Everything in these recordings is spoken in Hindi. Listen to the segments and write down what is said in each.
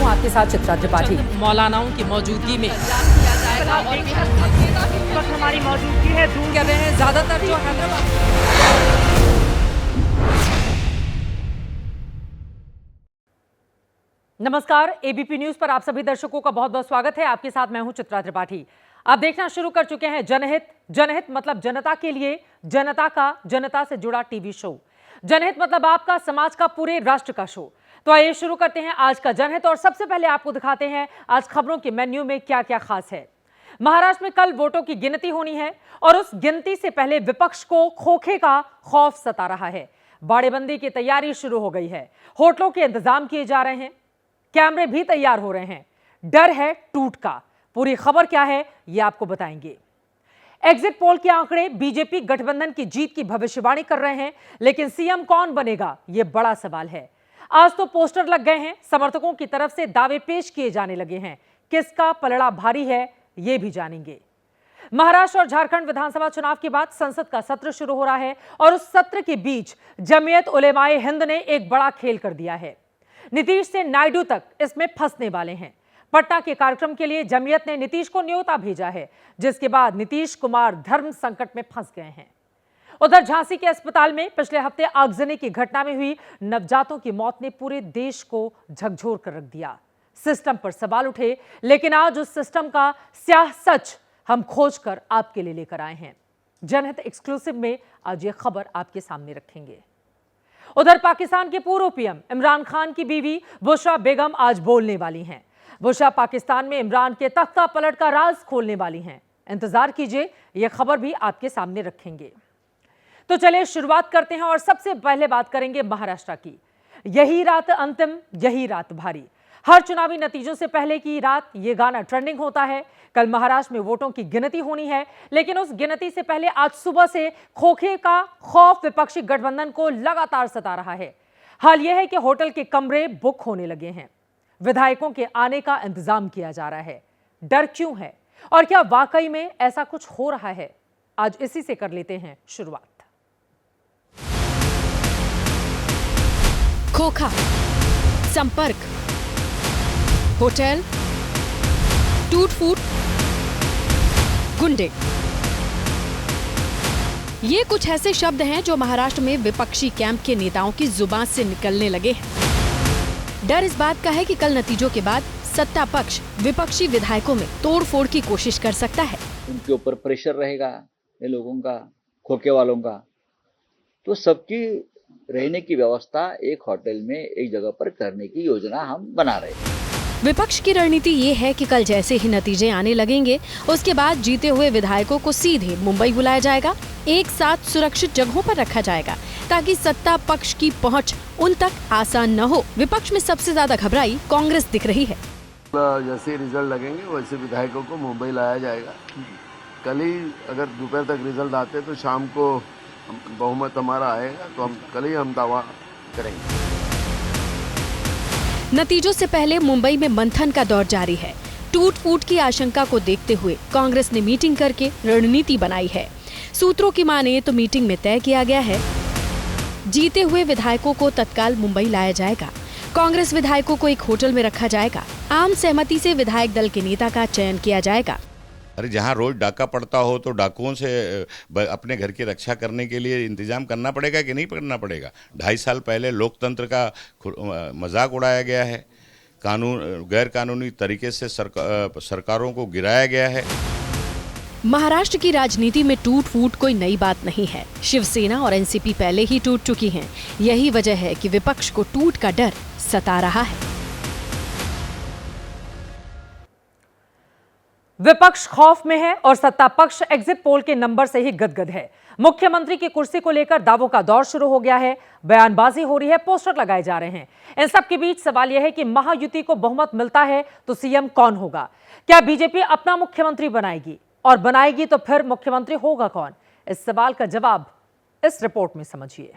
हूँ आपके साथ चित्रा त्रिपाठी। मौलानाओं की मौजूदगी में हमारी मौजूदगी है दूर कर रहे हैं ज्यादातर जो हैदराबाद। नमस्कार, एबीपी न्यूज पर आप सभी दर्शकों का बहुत बहुत स्वागत है। आपके साथ मैं हूं चित्रा त्रिपाठी। आप देखना शुरू कर चुके हैं जनहित। जनहित मतलब जनता के लिए, जनता का, जनता से जुड़ा टीवी शो। जनहित मतलब आपका, समाज का, पूरे राष्ट्र का शो। तो आइए शुरू करते हैं आज का जनहित और सबसे पहले आपको दिखाते हैं आज खबरों के मेन्यू में क्या क्या खास है। महाराष्ट्र में कल वोटों की गिनती होनी है और उस गिनती से पहले विपक्ष को खोखे का खौफ सता रहा है। बाड़ेबंदी की तैयारी शुरू हो गई है, होटलों के इंतजाम किए जा रहे हैं, कैमरे भी तैयार हो रहे हैं, डर है टूट का। पूरी खबर क्या है ये आपको बताएंगे। एग्जिट पोल के आंकड़े बीजेपी गठबंधन की जीत की भविष्यवाणी कर रहे हैं, लेकिन सीएम कौन बनेगा ये बड़ा सवाल है। आज तो पोस्टर लग गए हैं, समर्थकों की तरफ से दावे पेश किए जाने लगे हैं। किसका पलड़ा भारी है ये भी जानेंगे। महाराष्ट्र और झारखंड विधानसभा चुनाव के बाद संसद का सत्र शुरू हो रहा है और उस सत्र के बीच जमीयत उलेमाए हिंद ने एक बड़ा खेल कर दिया है। नीतीश से नायडू तक इसमें फंसने वाले हैं। पटना के कार्यक्रम के लिए जमीयत ने नीतीश को न्योता भेजा है, जिसके बाद नीतीश कुमार धर्म संकट में फंस गए हैं। उधर झांसी के अस्पताल में पिछले हफ्ते आगजनी की घटना में हुई नवजातों की मौत ने पूरे देश को झकझोर कर रख दिया। सिस्टम पर सवाल उठे, लेकिन आज उस सिस्टम का स्याह सच हम खोज कर आपके लिए लेकर आए हैं। जनहित एक्सक्लूसिव में आज ये खबर आपके सामने रखेंगे। उधर पाकिस्तान के पूर्व पीएम इमरान खान की बीवी बुशरा बेगम आज बोलने वाली हैं। बुशरा पाकिस्तान में इमरान के तख्ता पलट का राज खोलने वाली हैं। इंतजार कीजिए, यह खबर भी आपके सामने रखेंगे। तो चलिए शुरुआत करते हैं और सबसे पहले बात करेंगे महाराष्ट्र की। यही रात अंतिम, यही रात भारी। हर चुनावी नतीजों से पहले की रात ये गाना ट्रेंडिंग होता है। कल महाराष्ट्र में वोटों की गिनती होनी है, लेकिन उस गिनती से पहले आज सुबह से खोखे का खौफ विपक्षी गठबंधन को लगातार सता रहा है। हाल यह है कि होटल के कमरे बुक होने लगे हैं, विधायकों के आने का इंतजाम किया जा रहा है। डर क्यों है और क्या वाकई में ऐसा कुछ हो रहा है? आज इसी से कर लेते हैं शुरुआत। खोखा, संपर्क, होटल, टूट फूट, गुंडे, ये कुछ ऐसे शब्द हैं जो महाराष्ट्र में विपक्षी कैंप के नेताओं की जुबान से निकलने लगे हैं। डर इस बात का है कि कल नतीजों के बाद सत्ता पक्ष विपक्षी विधायकों में तोड़फोड़ की कोशिश कर सकता है। उनके ऊपर प्रेशर रहेगा, ये लोगों का, खोखे वालों का, तो सबकी रहने की व्यवस्था एक होटल में एक जगह पर करने की योजना हम बना रहे हैं। विपक्ष की रणनीति ये है कि कल जैसे ही नतीजे आने लगेंगे, उसके बाद जीते हुए विधायकों को सीधे मुंबई बुलाया जाएगा, एक साथ सुरक्षित जगहों पर रखा जाएगा, ताकि सत्ता पक्ष की पहुंच उन तक आसान न हो। विपक्ष में सबसे ज्यादा घबराई कांग्रेस दिख रही है। जैसे रिजल्ट लगेंगे वैसे विधायकों को मुंबई लाया जाएगा। कल ही अगर दोपहर तक रिजल्ट आते तो शाम को बहुमत हमारा आएगा, तो हम कल ही दावा करेंगे। नतीजों से पहले मुंबई में मंथन का दौर जारी है। टूट फूट की आशंका को देखते हुए कांग्रेस ने मीटिंग करके रणनीति बनाई है। सूत्रों की माने तो मीटिंग में तय किया गया है, जीते हुए विधायकों को तत्काल मुंबई लाया जाएगा, कांग्रेस विधायकों को एक होटल में रखा जाएगा, आम सहमति से विधायक दल के नेता का चयन किया जाएगा। अरे जहाँ रोज डाका पड़ता हो तो डाकुओं से अपने घर की रक्षा करने के लिए इंतजाम करना पड़ेगा कि नहीं करना पड़ेगा। 2.5 साल पहले लोकतंत्र का मजाक उड़ाया गया है, गैर कानूनी तरीके से सरकारों को गिराया गया है। महाराष्ट्र की राजनीति में टूट फूट कोई नई बात नहीं है। शिवसेना और एनसीपी पहले ही टूट चुकी हैं। यही वजह है कि विपक्ष को टूट का डर सता रहा है। विपक्ष खौफ में है और सत्ता पक्ष एग्जिट पोल के नंबर से ही गदगद है। मुख्यमंत्री की कुर्सी को लेकर दावों का दौर शुरू हो गया है, बयानबाजी हो रही है, पोस्टर लगाए जा रहे हैं। इन सब के बीच सवाल यह है कि महायुति को बहुमत मिलता है तो सीएम कौन होगा? क्या बीजेपी अपना मुख्यमंत्री बनाएगी, और बनाएगी तो फिर मुख्यमंत्री होगा कौन? इस सवाल का जवाब इस रिपोर्ट में समझिए।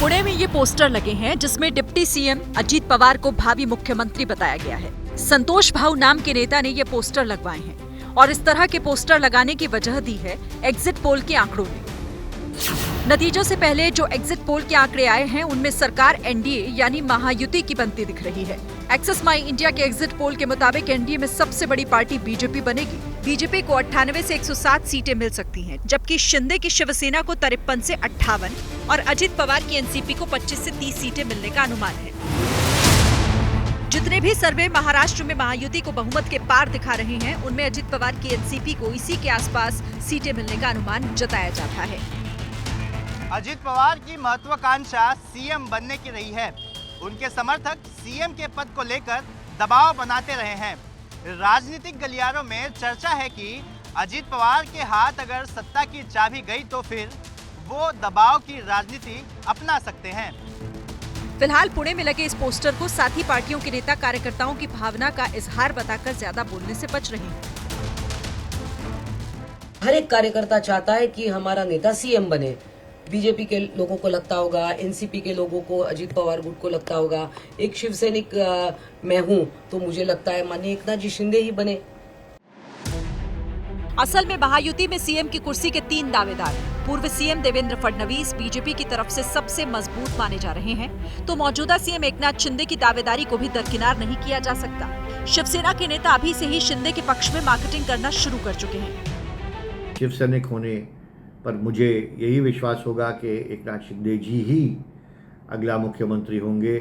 पुणे में ये पोस्टर लगे हैं जिसमें डिप्टी सीएम अजीत पवार को भावी मुख्यमंत्री बताया गया है। संतोष भाऊ नाम के नेता ने ये पोस्टर लगवाए हैं और इस तरह के पोस्टर लगाने की वजह दी है एग्जिट पोल के आंकड़ों ने। नतीजों से पहले जो एग्जिट पोल के आंकड़े आए हैं उनमें सरकार एनडीए यानी महायुति की बनती दिख रही है। एक्सिस माई इंडिया के एग्जिट पोल के मुताबिक एनडीए में सबसे बड़ी पार्टी बीजेपी बनेगी। बीजेपी को 98 से 107 सीटें मिल सकती हैं, जबकि शिंदे की शिवसेना को 53 से 58 और अजित पवार की एनसीपी को 25 से 30 सीटें मिलने का अनुमान है। जितने भी सर्वे महाराष्ट्र में महायुति को बहुमत के पार दिखा रहे हैं, उनमें अजित पवार की एनसीपी को इसी के आसपास सीटें मिलने का अनुमान जताया जाता है। अजित पवार की महत्वाकांक्षा सीएम बनने की रही है। उनके समर्थक सीएम के पद को लेकर दबाव बनाते रहे हैं। राजनीतिक गलियारों में चर्चा है कि अजित पवार के हाथ अगर सत्ता की चाबी गई तो फिर वो दबाव की राजनीति अपना सकते हैं। फिलहाल पुणे में लगे इस पोस्टर को साथी पार्टियों के नेता कार्यकर्ताओं की भावना का इजहार बताकर ज्यादा बोलने से बच रहे हैं। हर एक कार्यकर्ता चाहता है कि हमारा नेता सीएम बने। बीजेपी के लोगों को लगता होगा, एनसीपी के लोगों को, अजित पवार गुट को लगता होगा, एक शिवसैनिक मैं हूं तो मुझे लगता है माननीय एकनाथ जी शिंदे ही बने। असल में महायुति में सीएम की कुर्सी के 3 दावेदार हैं। पूर्व सीएम देवेंद्र फडणवीस बीजेपी की तरफ से सबसे मजबूत माने जा रहे हैं, तो मौजूदा सीएम एकनाथ शिंदे की दावेदारी को भी दरकिनार नहीं किया जा सकता। शिवसेना के नेता अभी से ही शिंदे के पक्ष में मार्केटिंग करना शुरू कर चुके हैं। शिवसैनिक होने पर मुझे यही विश्वास होगा कि एकनाथ शिंदे जी ही अगला मुख्यमंत्री होंगे।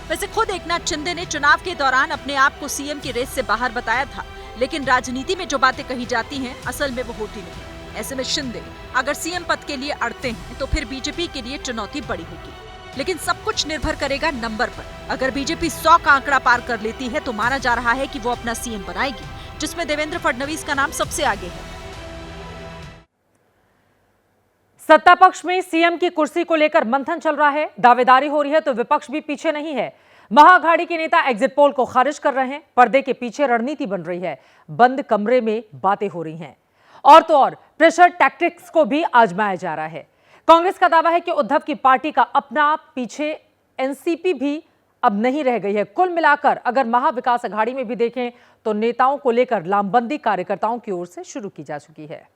वैसे खुद एकनाथ शिंदे ने चुनाव के दौरान अपने आप को सीएम की रेस से बाहर बताया था, लेकिन राजनीति में जो बातें कही जाती हैं असल में वो होती नहीं। ऐसे में शिंदे अगर सीएम पद के लिए अड़ते हैं तो फिर बीजेपी के लिए चुनौती बड़ी होगी। लेकिन सब कुछ निर्भर करेगा नंबर पर। अगर बीजेपी 100 का आंकड़ा पार कर लेती है तो माना जा रहा है कि वो अपना सीएम बनाएगी, जिसमें देवेंद्र फडणवीस का नाम सबसे आगे है। सत्ता पक्ष में सीएम की कुर्सी को लेकर मंथन चल रहा है, दावेदारी हो रही है तो विपक्ष भी पीछे नहीं है। महाअघाड़ी के नेता एग्जिट पोल को खारिज कर रहे हैं, पर्दे के पीछे रणनीति बन रही है, बंद कमरे में बातें हो रही हैं। और तो और प्रेशर टैक्टिक्स को भी आजमाया जा रहा है। कांग्रेस का दावा है कि उद्धव की पार्टी का अपना पीछे एनसीपी भी अब नहीं रह गई है। कुल मिलाकर अगर महाविकास अघाड़ी में भी देखें तो नेताओं को लेकर लामबंदी कार्यकर्ताओं की ओर से शुरू की जा चुकी है।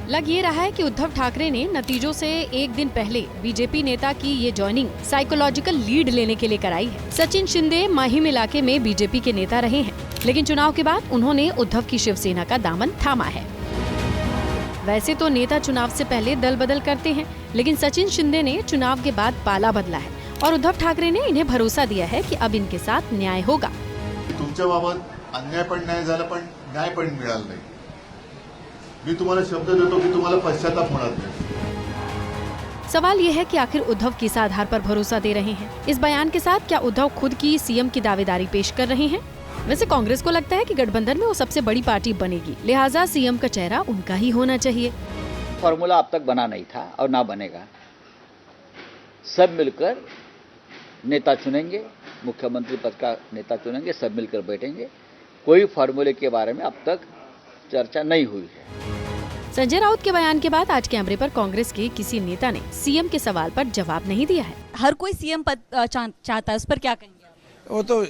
लग ये रहा है कि उद्धव ठाकरे ने नतीजों से एक दिन पहले बीजेपी नेता की ये ज्वाइनिंग साइकोलॉजिकल लीड लेने के लिए कराई है। सचिन शिंदे माहिम इलाके में बीजेपी के नेता रहे हैं, लेकिन चुनाव के बाद उन्होंने उद्धव की शिवसेना का दामन थामा है। वैसे तो नेता चुनाव से पहले दल बदल करते हैं, लेकिन सचिन शिंदे ने चुनाव के बाद पाला बदला है और उद्धव ठाकरे ने इन्हें भरोसा दिया है कि अब इनके साथ न्याय होगा। तुमच्या बाबत अन्याय पण नाही झाला, पण न्याय पण मिळाला नाही। मी तुम्हाला शब्द देतो की तुम्हाला पश्चाताप होणार नाही। सवाल ये है कि आखिर उद्धव किस आधार पर भरोसा दे रहे हैं। इस बयान के साथ क्या उद्धव खुद की सीएम की दावेदारी पेश कर रहे हैं? वैसे कांग्रेस को लगता है कि गठबंधन में वो सबसे बड़ी पार्टी बनेगी, लिहाजा सीएम का चेहरा उनका ही होना चाहिए। फॉर्मूला अब तक बना नहीं था और ना बनेगा। सब मिलकर नेता चुनेंगे, मुख्यमंत्री पद का नेता चुनेंगे, सब मिलकर बैठेंगे। कोई फॉर्मूले के बारे में अब तक चर्चा नहीं हुई है। संजय राउत के बयान के बाद आज कैमरे पर कांग्रेस के किसी नेता ने सीएम के सवाल पर जवाब नहीं दिया है। हर कोई सीएम पद चाहता है, उस पर क्या कहेंगे? वो तो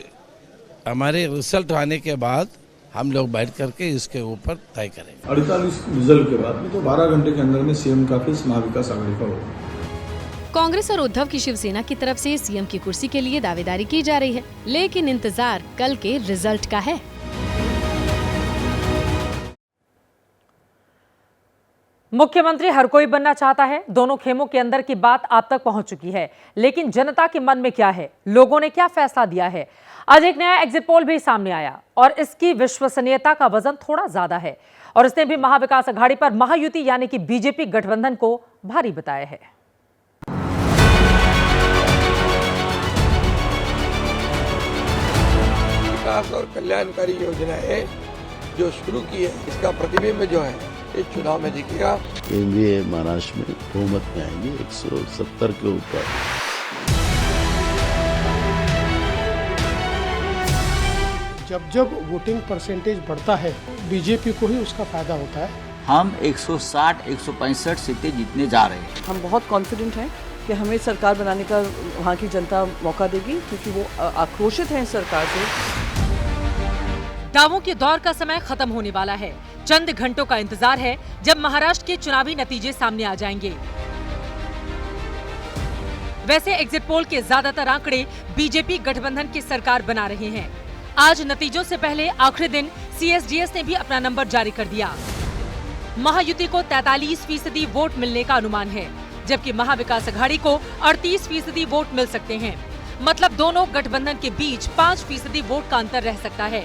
हमारे रिजल्ट आने के बाद हम लोग बैठ करके इसके ऊपर तय करेंगे। 48 रिजल्ट के बाद में तो 12 घंटे के अंदर में सीएम का फिर महाविकास अघाड़ी का होगा। कांग्रेस और उद्धव की शिवसेना की तरफ से सीएम की कुर्सी के लिए दावेदारी की जा रही है, लेकिन इंतजार कल के रिजल्ट का है। मुख्यमंत्री हर कोई बनना चाहता है। दोनों खेमों के अंदर की बात आप तक पहुंच चुकी है, लेकिन जनता के मन में क्या है, लोगों ने क्या फैसला दिया है? आज एक नया एग्जिट पोल भी सामने आया और इसकी विश्वसनीयता का वजन थोड़ा ज्यादा है और इसने भी महाविकास अघाड़ी पर महायुति यानी कि बीजेपी गठबंधन को भारी बताया है। विकास और कल्याणकारी योजनाएं जो शुरू की है, इसका प्रतिबिंब जो है इस चुनाव में दिखेगा। केंद्रीय महाराष्ट्र में बहुमत में आएंगे 170 के ऊपर। जब जब वोटिंग परसेंटेज बढ़ता है बीजेपी को ही उसका फायदा होता है। हम 160-165 सीटें जीतने जा रहे हैं। हम बहुत कॉन्फिडेंट हैं कि हमें सरकार बनाने का वहाँ की जनता मौका देगी, क्योंकि वो आक्रोशित हैं सरकार से। दावों के दौर का समय खत्म होने वाला है। चंद घंटों का इंतजार है जब महाराष्ट्र के चुनावी नतीजे सामने आ जाएंगे। वैसे एग्जिट पोल के ज्यादातर आंकड़े बीजेपी गठबंधन की सरकार बना रहे हैं। आज नतीजों से पहले आखिरी दिन CSDS ने भी अपना नंबर जारी कर दिया। महायुति को 43% वोट मिलने का अनुमान है, जबकि महाविकास अघाड़ी को 38% वोट मिल सकते हैं। मतलब दोनों गठबंधन के बीच 5% वोट का अंतर रह सकता है।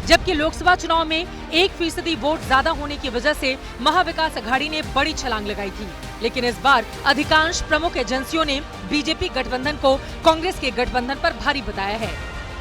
जबकि लोकसभा चुनाव में 1% वोट ज्यादा होने की वजह से महाविकास अघाड़ी ने बड़ी छलांग लगाई थी, लेकिन इस बार अधिकांश प्रमुख एजेंसियों ने बीजेपी गठबंधन को कांग्रेस के गठबंधन पर भारी बताया है।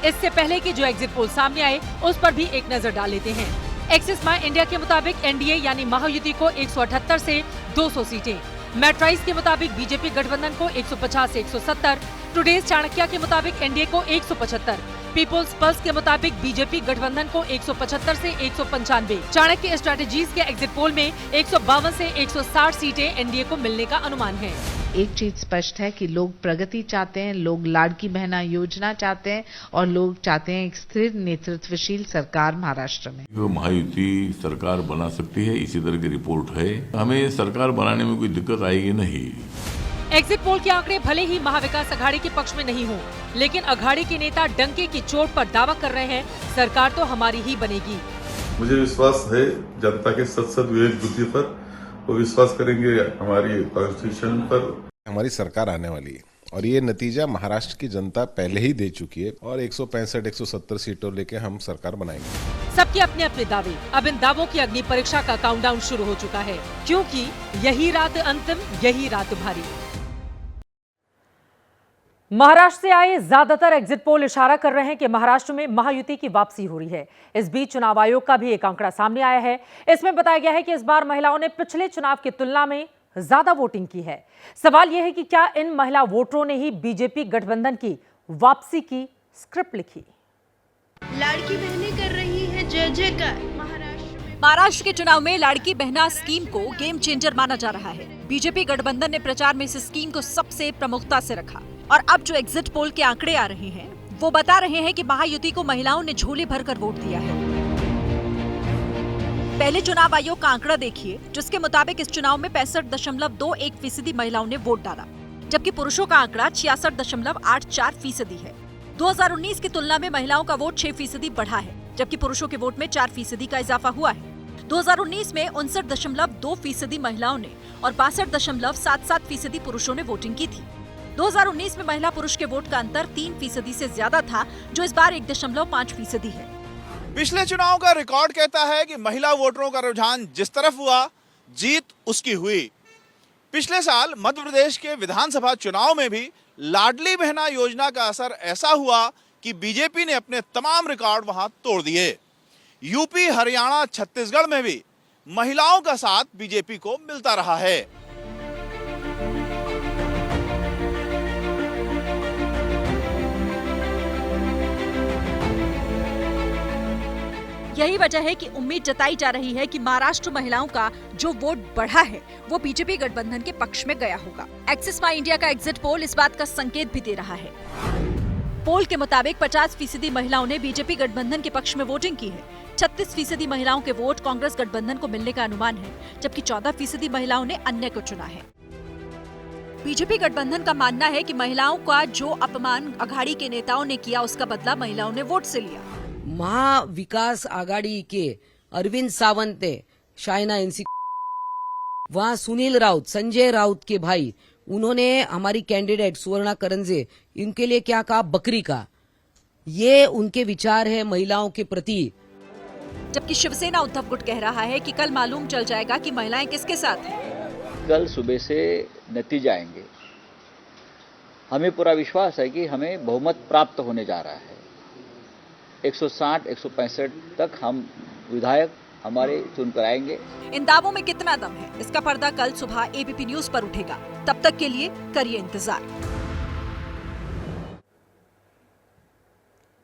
इससे पहले कि जो एग्जिट पोल सामने आए उस पर भी एक नजर डाल लेते हैं। एक्सिस माई इंडिया के मुताबिक एनडीए यानी महायुति को 178 से 200 सीटें, मैट्राइज के मुताबिक बीजेपी गठबंधन को 150 से 170, टुडेज चाणक्य के मुताबिक एनडीए को 175, पीपुल्स पल्स के मुताबिक बीजेपी गठबंधन को 175 से 195, चाणक्य स्ट्रेटेजीज के एग्जिट पोल में 152 से 160 सीटें एनडीए को मिलने का अनुमान है। एक चीज स्पष्ट है कि लोग प्रगति चाहते हैं, लोग लाड़की बहना योजना चाहते हैं और लोग चाहते हैं एक स्थिर नेतृत्वशील सरकार महाराष्ट्र में। महायुति सरकार बना सकती है, इसी तरह की रिपोर्ट है। हमें सरकार बनाने में कोई दिक्कत आएगी नहीं। एग्जिट पोल के आंकड़े भले ही महाविकास अघाड़ी के पक्ष में नहीं हो, लेकिन अघाड़ी के नेता डंके की चोट पर दावा कर रहे हैं, सरकार तो हमारी ही बनेगी। मुझे विश्वास है जनता के सत विवेक बुद्धि पर, वो विश्वास करेंगे हमारी कॉन्स्टिट्यूशन पर। हमारी सरकार आने वाली है और ये नतीजा महाराष्ट्र की जनता पहले ही दे चुकी है और 165-170 सीटों लेके हम सरकार बनाएंगे। सबके अपने अपने दावे। अब इन दावों की अग्नि परीक्षा का काउंटडाउन शुरू हो चुका है, क्योंकि यही रात अंतिम, यही रात भारी। महाराष्ट्र से आए ज्यादातर एग्जिट पोल इशारा कर रहे हैं कि महाराष्ट्र में महायुति की वापसी हो रही है। इस बीच चुनाव आयोग का भी एक आंकड़ा सामने आया है। इसमें बताया गया है कि इस बार महिलाओं ने पिछले चुनाव की तुलना में ज्यादा वोटिंग की है। सवाल यह है कि क्या इन महिला वोटरों ने ही बीजेपी गठबंधन की वापसी की स्क्रिप्ट लिखी? लाड़की बहनें कर रही है जय जयकार। महाराष्ट्र के चुनाव में लाड़की बहना स्कीम को गेम चेंजर माना जा रहा है। बीजेपी गठबंधन ने प्रचार में इस स्कीम को सबसे प्रमुखता से रखा और अब जो एग्जिट पोल के आंकड़े आ रहे हैं वो बता रहे हैं कि महायुति को महिलाओं ने झोली भरकर वोट दिया है। पहले चुनाव आयोग का आंकड़ा देखिए, जिसके मुताबिक इस चुनाव में 65.21% महिलाओं ने वोट डाला, जबकि पुरुषों का आंकड़ा 66.84% है। 2019 की तुलना में महिलाओं का वोट 6% बढ़ा है, जबकि पुरुषों के वोट में 4% का इजाफा हुआ है। 2019 में 59.2% महिलाओं ने और 62.77% पुरुषों ने वोटिंग की थी। 2019 में महिला पुरुष के वोट का अंतर 3% से ज्यादा था, जो इस बार 1.5% है। पिछले चुनाव का रिकॉर्ड कहता है कि महिला वोटरों का रुझान जिस तरफ हुआ, जीत उसकी हुई। पिछले साल मध्य प्रदेश के विधानसभा चुनाव में भी लाडली बहना योजना का असर ऐसा हुआ कि बीजेपी ने अपने तमाम रिकॉर्ड वहां तोड़ दिए। यूपी, हरियाणा, छत्तीसगढ़ में भी महिलाओं का साथ बीजेपी को मिलता रहा है। यही वजह है कि उम्मीद जताई जा रही है कि महाराष्ट्र महिलाओं का जो वोट बढ़ा है वो बीजेपी गठबंधन के पक्ष में गया होगा। एक्सिस माई इंडिया का एग्जिट पोल इस बात का संकेत भी दे रहा है। पोल के मुताबिक 50% महिलाओं ने बीजेपी गठबंधन के पक्ष में वोटिंग की है। 36% महिलाओं के वोट कांग्रेस गठबंधन को मिलने का अनुमान है, जबकि 14% महिलाओं ने अन्य को चुना है। बीजेपी गठबंधन का मानना है कि महिलाओं का जो अपमान अघाड़ी के नेताओं ने किया, उसका बदला महिलाओं ने वोट से लिया। महाविकास आघाड़ी के अरविंद सावंत, शाइना एनसी, वहाँ सुनील राउत, संजय राउत के भाई, उन्होंने हमारी कैंडिडेट सुवर्णा करंजे, इनके लिए क्या कहा? बकरी का। ये उनके विचार है महिलाओं के प्रति। जबकि शिवसेना उद्धव गुट कह रहा है कि कल मालूम चल जाएगा कि महिलाएं किसके साथ हैं। कल सुबह से नतीजे आएंगे। हमें पूरा विश्वास है कि हमें बहुमत प्राप्त होने जा रहा है। 160-165 तक हम विधायक हमारे चुनकर आएंगे। इन दावों में कितना दम है, इसका पर्दा कल सुबह एबीपी न्यूज पर उठेगा। तब तक के लिए करिए इंतजार।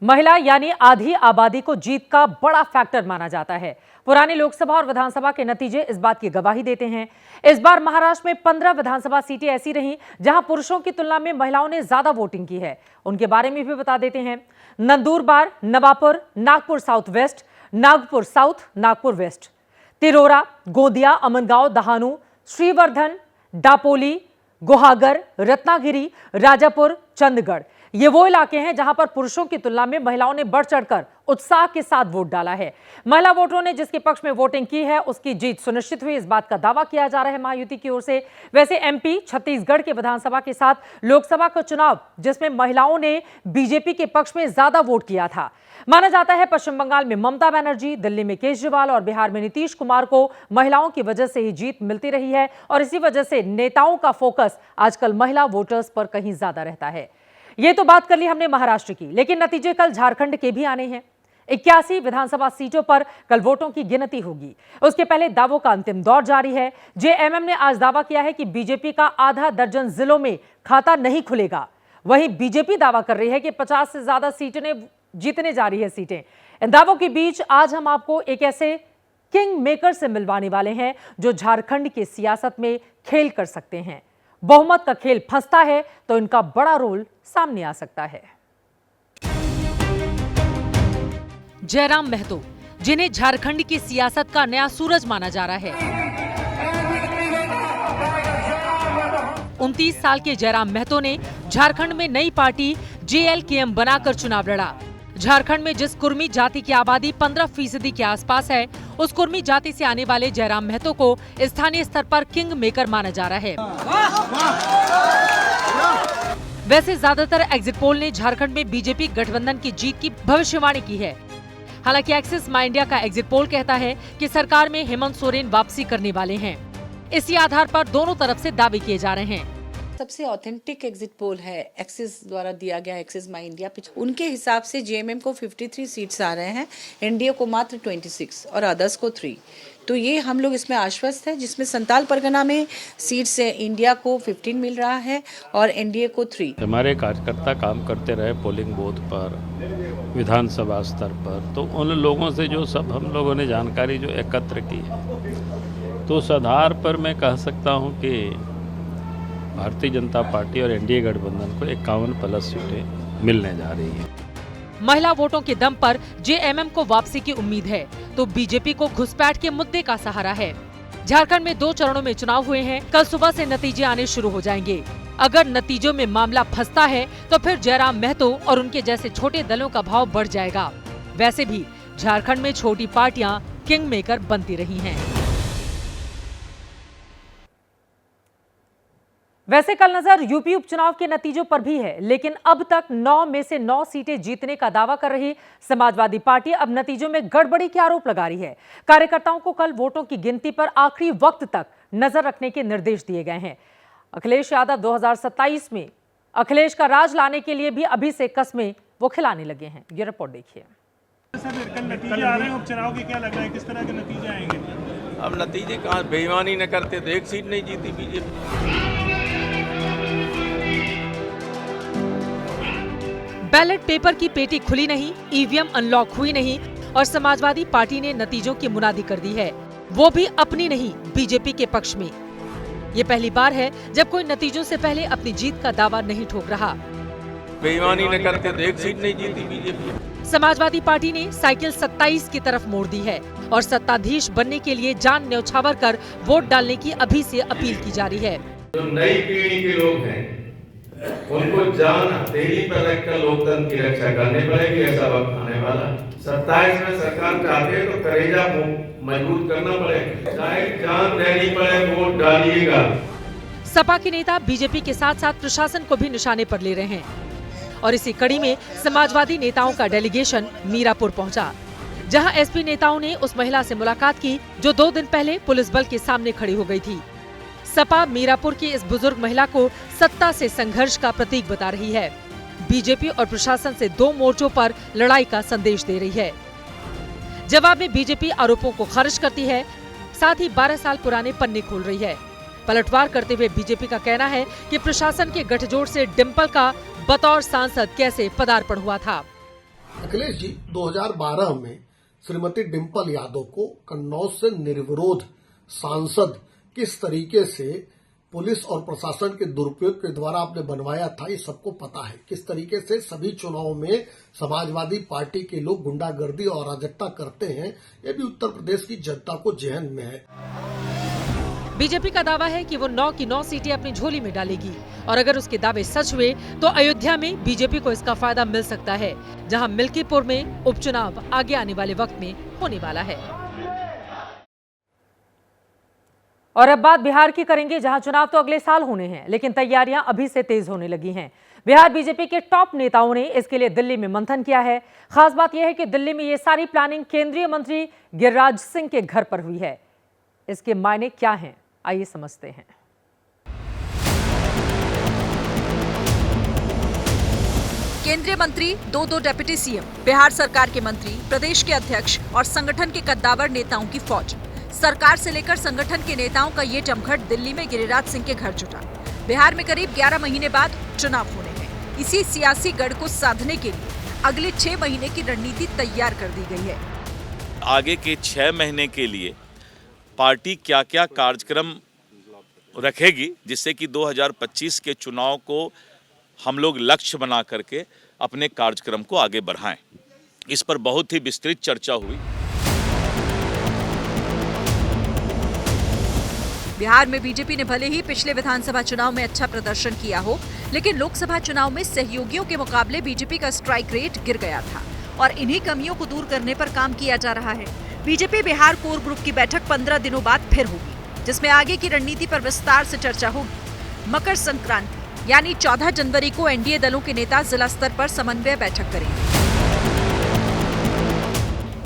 महिला यानी आधी आबादी को जीत का बड़ा फैक्टर माना जाता है। पुरानी लोकसभा और विधानसभा के नतीजे इस बात की गवाही देते हैं। इस बार महाराष्ट्र में 15 विधानसभा सीटें ऐसी रहीं जहां पुरुषों की तुलना में महिलाओं ने ज्यादा वोटिंग की है। उनके बारे में भी बता देते हैं। Nandurbar, Navapur, Nagpur south west, Nagpur south, Nagpur west. Tirora, Gondia, Amangaon, Dahanu, Shrivardhan, Dapoli, Guhagar, Ratnagiri, Rajapur, Chandgad ये वो इलाके हैं जहां पर पुरुषों की तुलना में महिलाओं ने बढ़ चढ़कर उत्साह के साथ वोट डाला है। महिला वोटरों ने जिसके पक्ष में वोटिंग की है उसकी जीत सुनिश्चित हुई, इस बात का दावा किया जा रहा है महायुति की ओर से। वैसे एमपी, छत्तीसगढ़ के विधानसभा के साथ लोकसभा का चुनाव जिसमें महिलाओं ने बीजेपी के पक्ष में ज्यादा वोट किया था। माना जाता है पश्चिम बंगाल में ममता बनर्जी, दिल्ली में केजरीवाल और बिहार में नीतीश कुमार को महिलाओं की वजह से ही जीत मिलती रही है और इसी वजह से नेताओं का फोकस आजकल महिला वोटर्स पर कहीं ज्यादा रहता है। ये तो बात कर ली हमने महाराष्ट्र की, लेकिन नतीजे कल झारखंड के भी आने हैं। 81 विधानसभा सीटों पर कल वोटों की गिनती होगी। उसके पहले दावों का अंतिम दौर जारी है। जेएमएम ने आज दावा किया है कि बीजेपी का आधा दर्जन जिलों में खाता नहीं खुलेगा। वहीं बीजेपी दावा कर रही है कि 50 से ज्यादा सीटें जीतने जा रही है सीटें। इन दावों के बीच आज हम आपको एक ऐसे किंग मेकर से मिलवाने वाले हैं जो झारखंड की सियासत में खेल कर सकते हैं। बहुमत का खेल फंसता है तो इनका बड़ा रोल सामने आ सकता है। जयराम महतो, जिन्हें झारखंड की सियासत का नया सूरज माना जा रहा है। 29 साल के जयराम महतो ने झारखंड में नई पार्टी JLKM बनाकर चुनाव लड़ा। झारखंड में जिस कुर्मी जाति की आबादी 15% के आसपास है, उस कुर्मी जाति से आने वाले जयराम महतो को स्थानीय स्तर पर किंग मेकर माना जा रहा है। वैसे ज्यादातर एग्जिट पोल ने झारखंड में बीजेपी गठबंधन की जीत की भविष्यवाणी की है। हालांकि एक्सिस माई इंडिया का एग्जिट पोल कहता है कि सरकार में हेमंत सोरेन वापसी करने वाले हैं। इसी आधार पर दोनों तरफ से दावे किए जा रहे हैं। सबसे ऑथेंटिक एग्जिट पोल है एक्सिस द्वारा दिया गया, एक्सिस माई इंडिया। उनके हिसाब से जेएमएम को 53 सीट्स आ रहे हैं, एनडीए को मात्र 26 और अदर्स को 3। तो ये हम लोग इसमें आश्वस्त है, जिसमें संताल परगना में सीट्स से इंडिया को 15 मिल रहा है और एनडीए को 3। हमारे कार्यकर्ता काम करते रहे पोलिंग बूथ पर, विधानसभा स्तर पर, तो उन लोगों से जो सब हम लोगों ने जानकारी जो एकत्र की है, तो उस आधार पर मैं कह सकता हूँ कि भारतीय जनता पार्टी और एनडीए गठबंधन को 51+ सीटें मिलने जा रही है। महिला वोटों के दम पर जेएमएम को वापसी की उम्मीद है तो बीजेपी को घुसपैठ के मुद्दे का सहारा है। झारखंड में 2 चरणों में चुनाव हुए हैं। कल सुबह से नतीजे आने शुरू हो जाएंगे। अगर नतीजों में मामला फंसता है तो फिर जयराम महतो और उनके जैसे छोटे दलों का भाव बढ़ जाएगा। वैसे भी झारखंड में छोटी पार्टियां किंग मेकर बनती रही हैं। वैसे कल नजर यूपी उपचुनाव के नतीजों पर भी है, लेकिन अब तक 9 में से 9 सीटें जीतने का दावा कर रही समाजवादी पार्टी अब नतीजों में गड़बड़ी के आरोप लगा रही है। कार्यकर्ताओं को कल वोटों की गिनती पर आखिरी वक्त तक नजर रखने के निर्देश दिए गए हैं। अखिलेश यादव 2027 में अखिलेश का राज लाने के लिए भी अभी से कस्में वो खिलाने लगे हैं। ये रिपोर्ट देखिए। नतीजे आ रहे हैं उपचुनाव के, क्या लग रहा है किस तरह के नतीजे आएंगे? अब नतीजे कहाँ, बेईमानी न करते तो 1 सीट नहीं जीती बीजेपी। बैलेट पेपर की पेटी खुली नहीं, ईवीएम अनलॉक हुई नहीं और समाजवादी पार्टी ने नतीजों की मुनादी कर दी है, वो भी अपनी नहीं बीजेपी के पक्ष में। ये पहली बार है जब कोई नतीजों से पहले अपनी जीत का दावा नहीं ठोक रहा। बेईमानी न करते तो 1 सीट नहीं जीती बीजेपी। समाजवादी पार्टी ने साइकिल 27 की तरफ मोड़ दी है और सत्ताधीश बनने के लिए जान न्यौछावर कर वोट डालने की अभी से अपील की जा रही है। जो नई पीढ़ी के लोग हैं उनको जान हथेली पर रखकर लोकतंत्र की रक्षा करनी पड़ेगी। ऐसा वक्त आने वाला 27 में सरकार चाहते हैं तो कलेजा मजबूत करना पड़ेगा, चाहे जान देनी पड़े वोट डालिएगा। सपा के नेता बीजेपी के साथ साथ प्रशासन को भी निशाने पर ले रहे हैं और इसी कड़ी में समाजवादी नेताओं का डेलीगेशन मीरापुर पहुंचा, जहां एसपी नेताओं ने उस महिला से मुलाकात की जो 2 दिन पहले पुलिस बल के सामने खड़ी हो गई थी। सपा मीरापुर की इस बुजुर्ग महिला को सत्ता से संघर्ष का प्रतीक बता रही है। बीजेपी और प्रशासन से 2 मोर्चों पर लड़ाई का संदेश दे रही है। जवाब में बीजेपी आरोपों को खारिज करती है, साथ ही 12 साल पुराने पन्ने खोल रही है। पलटवार करते हुए बीजेपी का कहना है कि प्रशासन के गठजोड़ से डिम्पल का बतौर सांसद कैसे पदार्पण हुआ था। अखिलेश जी 2012 में श्रीमती डिम्पल यादव को कन्नौज से निर्विरोध सांसद किस तरीके से पुलिस और प्रशासन के दुरुपयोग के द्वारा आपने बनवाया था, ये सबको पता है। किस तरीके से सभी चुनावों में समाजवादी पार्टी के लोग गुंडागर्दी और अराजकता करते हैं, ये भी उत्तर प्रदेश की जनता को जेहन में है। बीजेपी का दावा है कि वो 9 की 9 सीटें अपनी झोली में डालेगी और अगर उसके दावे सच हुए तो अयोध्या में बीजेपी को इसका फायदा मिल सकता है, जहां मिल्कीपुर में उपचुनाव आगे आने वाले वक्त में होने वाला है। और अब बात बिहार की करेंगे, जहां चुनाव तो अगले साल होने हैं, लेकिन तैयारियां अभी से तेज होने लगी हैं। बिहार बीजेपी के टॉप नेताओं ने इसके लिए दिल्ली में मंथन किया है। खास बात यह है कि दिल्ली में ये सारी प्लानिंग केंद्रीय मंत्री गिरिराज सिंह के घर पर हुई है। इसके मायने क्या हैं, आइए समझते हैं। केंद्रीय मंत्री, दो डिप्टी सीएम, बिहार सरकार के मंत्री, प्रदेश के अध्यक्ष और संगठन के कद्दावर नेताओं की फौज। सरकार से लेकर संगठन के नेताओं का ये जमघट दिल्ली में गिरिराज सिंह के घर जुटा। बिहार में करीब 11 महीने बाद चुनाव होने हैं। इसी सियासी गढ़ को साधने के लिए अगले 6 महीने की रणनीति तैयार कर दी गई है। आगे के 6 महीने के लिए पार्टी क्या क्या कार्यक्रम रखेगी, जिससे कि 2025 के चुनाव को हम लोग लक्ष्य बना करके अपने कार्यक्रम को आगे बढ़ाएं। इस पर बहुत ही विस्तृत चर्चा हुई। बिहार में बीजेपी ने भले ही पिछले विधानसभा चुनाव में अच्छा प्रदर्शन किया हो, लेकिन लोकसभा चुनाव में सहयोगियों के मुकाबले बीजेपी का स्ट्राइक रेट गिर गया था और इन्हीं कमियों को दूर करने पर काम किया जा रहा है। बीजेपी बिहार कोर ग्रुप की बैठक 15 दिनों बाद फिर होगी, जिसमें आगे की रणनीति पर विस्तार से चर्चा होगी। मकर संक्रांति यानी 14 जनवरी को एनडीए दलों के नेता जिला स्तर पर समन्वय बैठक करेंगे।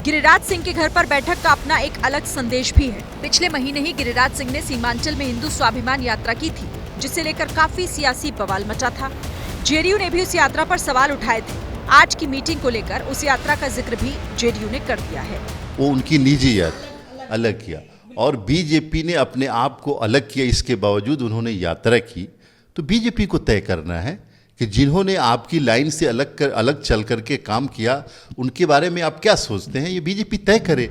गिरिराज सिंह के घर पर बैठक का अपना एक अलग संदेश भी है। पिछले महीने ही गिरिराज सिंह ने सीमांचल में हिंदू स्वाभिमान यात्रा की थी, जिसे लेकर काफी सियासी बवाल मचा था। जेडीयू ने भी उस यात्रा पर सवाल उठाए थे। आज की मीटिंग को लेकर उस यात्रा का जिक्र भी जेडीयू ने कर दिया है। वो उनकी निजी यात्रा अलग किया और बीजेपी ने अपने आप को अलग किया। इसके बावजूद उन्होंने यात्रा की, तो बीजेपी को तय करना है कि जिन्होंने आपकी लाइन से अलग चल करके काम किया, उनके बारे में आप क्या सोचते हैं, ये बीजेपी तय करे।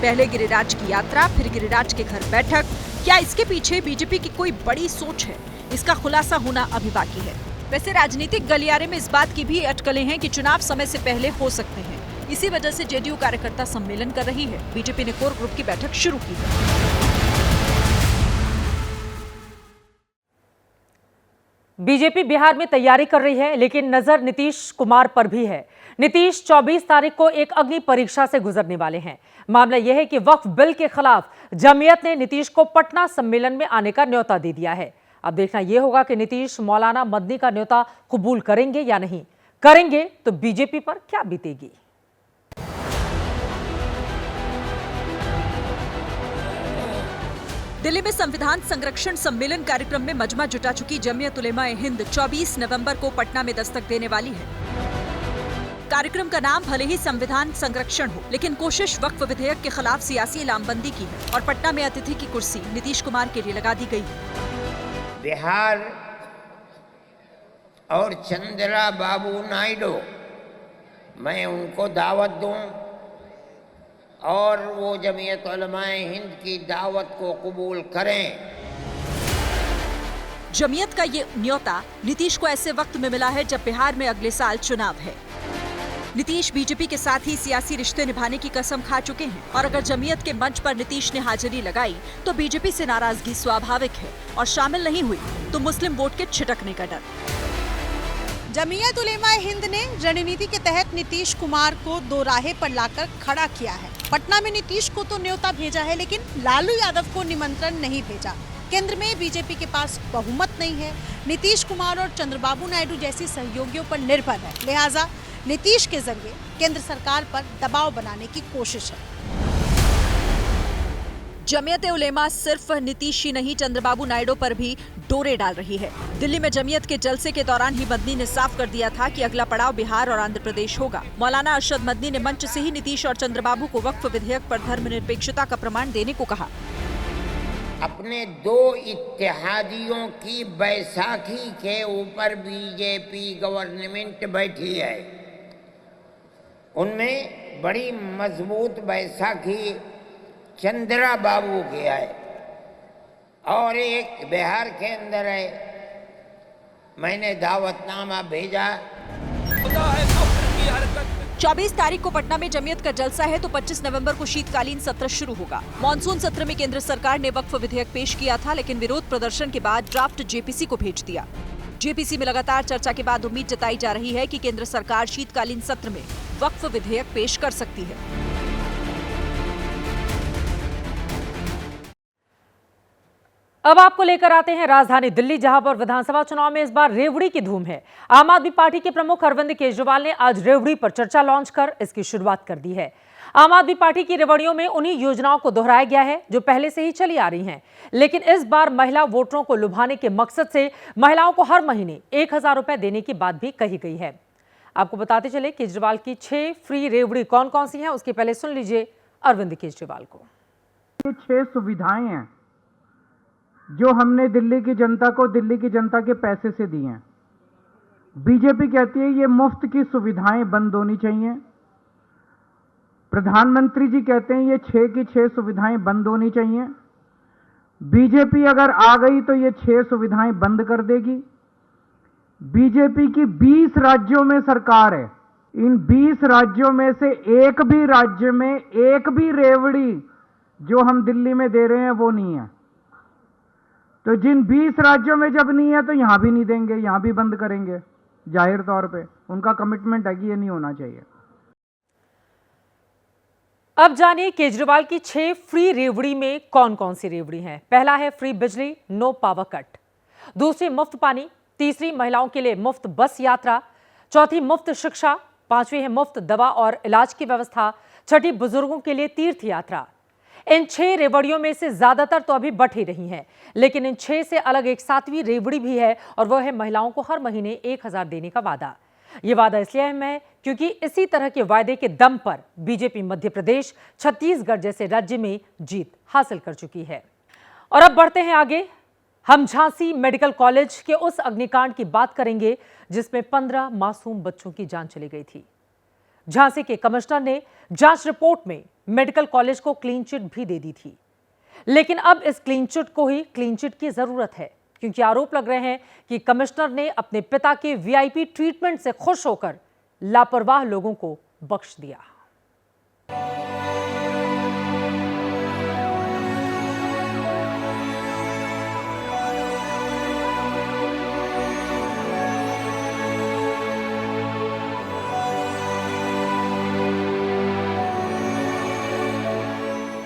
पहले गिरिराज की यात्रा, फिर गिरिराज के घर बैठक। क्या इसके पीछे बीजेपी की कोई बड़ी सोच है? इसका खुलासा होना अभी बाकी है। वैसे राजनीतिक गलियारे में इस बात की भी अटकलें हैं कि चुनाव समय से पहले हो सकते हैं। इसी वजह से जेडीयू कार्यकर्ता सम्मेलन कर रही है। बीजेपी ने कोर ग्रुप की बैठक शुरू की है। बीजेपी बिहार में तैयारी कर रही है, लेकिन नजर नीतीश कुमार पर भी है। नीतीश 24 तारीख को एक अग्नि परीक्षा से गुजरने वाले हैं। मामला यह है कि वक्फ बिल के खिलाफ जमीयत ने नीतीश को पटना सम्मेलन में आने का न्योता दे दिया है। अब देखना यह होगा कि नीतीश मौलाना मदनी का न्योता कबूल करेंगे या नहीं। करेंगे तो बीजेपी पर क्या बीतेगी। दिल्ली में संविधान संरक्षण सम्मेलन कार्यक्रम में मजमा जुटा चुकी जमीयत उलेमा-ए हिंद 24 नवंबर को पटना में दस्तक देने वाली है। कार्यक्रम का नाम भले ही संविधान संरक्षण हो, लेकिन कोशिश वक्फ विधेयक के खिलाफ सियासी लामबंदी की है और पटना में अतिथि की कुर्सी नीतीश कुमार के लिए लगा दी गई है। बिहार और चंद्रा बाबू नायडू, मैं उनको दावत दूं और वो जमीयत उलेमा-ए हिंद की दावत को कबूल करें। जमीयत का ये न्योता नीतीश को ऐसे वक्त में मिला है जब बिहार में अगले साल चुनाव है। नीतीश बीजेपी के साथ ही सियासी रिश्ते निभाने की कसम खा चुके हैं और अगर जमीयत के मंच पर नीतीश ने हाजिरी लगाई तो बीजेपी से नाराजगी स्वाभाविक है और शामिल नहीं हुई तो मुस्लिम वोट के छिटकने का डर। जमीयत उलेमा-ए-हिंद ने रणनीति के तहत नीतीश कुमार को दो राहे पर लाकर खड़ा किया है। पटना में नीतीश को तो न्योता भेजा है, लेकिन लालू यादव को निमंत्रण नहीं भेजा। केंद्र में बीजेपी के पास बहुमत नहीं है। नीतीश कुमार और चंद्रबाबू नायडू जैसी सहयोगियों पर निर्भर है। लिहाजा नीतीश के जरिए केंद्र सरकार पर दबाव बनाने की कोशिश है। जमीयत उलेमा सिर्फ नीतीश ही नहीं, चंद्रबाबू नायडू पर भी डोरे डाल रही है। दिल्ली में जमीयत के जलसे के दौरान ही मदनी ने साफ कर दिया था कि अगला पड़ाव बिहार और आंध्र प्रदेश होगा। मौलाना अरशद मदनी ने मंच से ही नीतीश और चंद्रबाबू को वक्फ विधेयक पर धर्मनिरपेक्षता का प्रमाण देने को कहा। अपने दो इत्तेहादियों की बैसाखी के ऊपर बीजेपी गवर्नमेंट बैठी है। उनमें बड़ी मजबूत बैसाखी चंद्रा बाबू की है। और एक बिहार के अंदर है, मैंने दावतनामा भेजा। 24 तारीख को पटना में जमीयत का जलसा है तो 25 नवंबर को शीतकालीन सत्र शुरू होगा। मॉनसून सत्र में केंद्र सरकार ने वक्फ विधेयक पेश किया था, लेकिन विरोध प्रदर्शन के बाद ड्राफ्ट जेपीसी को भेज दिया। जेपीसी में लगातार चर्चा के बाद उम्मीद जताई जा रही है कि केंद्र सरकार शीतकालीन सत्र में वक्फ विधेयक पेश कर सकती है। अब आपको लेकर आते हैं राजधानी दिल्ली, जहां पर विधानसभा चुनाव में इस बार रेवड़ी की धूम है। आम आदमी पार्टी के प्रमुख अरविंद केजरीवाल ने आज रेवड़ी पर चर्चा लॉन्च कर इसकी शुरुआत कर दी है। आम आदमी पार्टी की रेवड़ियों में उन्हीं योजनाओं को दोहराया गया है जो पहले से ही चली आ रही हैं, लेकिन इस बार महिला वोटरों को लुभाने के मकसद से महिलाओं को हर महीने 1000 रुपए देने की बात भी कही गई है। आपको बताते चले केजरीवाल की 6 फ्री रेवड़ी कौन कौन सी हैं, उसके पहले सुन लीजिए अरविंद केजरीवाल को। ये 6 सुविधाएं हैं जो हमने दिल्ली की जनता को दिल्ली की जनता के पैसे से दी हैं। बीजेपी कहती है ये मुफ्त की सुविधाएं बंद होनी चाहिए। प्रधानमंत्री जी कहते हैं ये 6 की 6 सुविधाएं बंद होनी चाहिए। बीजेपी अगर आ गई तो ये 6 सुविधाएं बंद कर देगी। बीजेपी की 20 राज्यों में सरकार है। इन 20 राज्यों में से एक भी राज्य में एक भी रेवड़ी जो हम दिल्ली में दे रहे हैं वो नहीं है। तो जिन 20 राज्यों में जब नहीं है तो यहां भी नहीं देंगे, यहां भी बंद करेंगे। जाहिर तौर पे उनका कमिटमेंट है कि ये नहीं होना चाहिए। अब जानिए केजरीवाल की 6 फ्री रेवड़ी में कौन कौन सी रेवड़ी हैं। पहला है फ्री बिजली, नो पावर कट। दूसरी मुफ्त पानी। तीसरी महिलाओं के लिए मुफ्त बस यात्रा। चौथी मुफ्त शिक्षा। पांचवी है मुफ्त दवा और इलाज की व्यवस्था। छठी बुजुर्गों के लिए तीर्थ यात्रा। इन 6 रेवड़ियों में से ज्यादातर तो अभी बढ़ ही रही हैं, लेकिन इन 6 से अलग एक 7वीं रेवड़ी भी है और वह है महिलाओं को हर महीने 1000 देने का वादा। यह वादा इसलिए अहम है क्योंकि इसी तरह के वायदे के दम पर बीजेपी मध्य प्रदेश, छत्तीसगढ़ जैसे राज्य में जीत हासिल कर चुकी है। और अब बढ़ते हैं आगे। हम झांसी मेडिकल कॉलेज के उस अग्निकांड की बात करेंगे जिसमें 15 मासूम बच्चों की जान चली गई थी। झांसी के कमिश्नर ने जांच रिपोर्ट में मेडिकल कॉलेज को क्लीन चिट भी दे दी थी, लेकिन अब इस क्लीन चिट को ही क्लीन चिट की जरूरत है, क्योंकि आरोप लग रहे हैं कि कमिश्नर ने अपने पिता के वीआईपी ट्रीटमेंट से खुश होकर लापरवाह लोगों को बख्श दिया।